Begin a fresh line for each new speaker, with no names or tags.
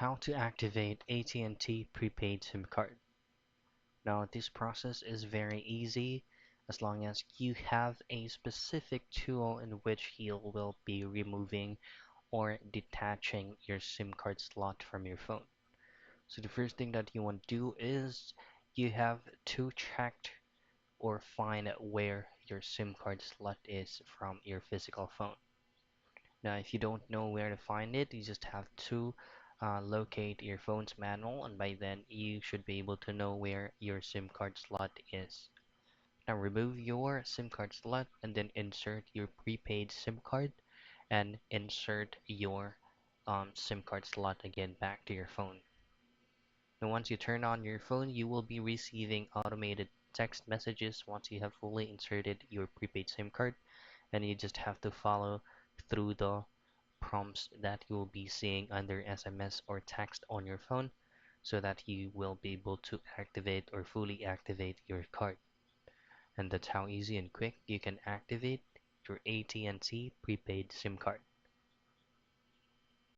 How to activate AT&T Prepaid SIM card. Now, this process is very easy as long as you have a specific tool in which you will be removing or detaching your SIM card slot from your phone. So the first thing that you want to do is you have to check or find where your SIM card slot is from your physical phone. Now, if you don't know where to find it, you just have to locate your phone's manual, and by then you should be able to know where your SIM card slot is. Now, remove your SIM card slot and then insert your prepaid SIM card and insert your SIM card slot again back to your phone. And once you turn on your phone, you will be receiving automated text messages once you have fully inserted your prepaid SIM card, and you just have to follow through the prompts that you will be seeing under SMS or text on your phone so that you will be able to activate or fully activate your card. And that's how easy and quick you can activate your AT&T prepaid SIM card.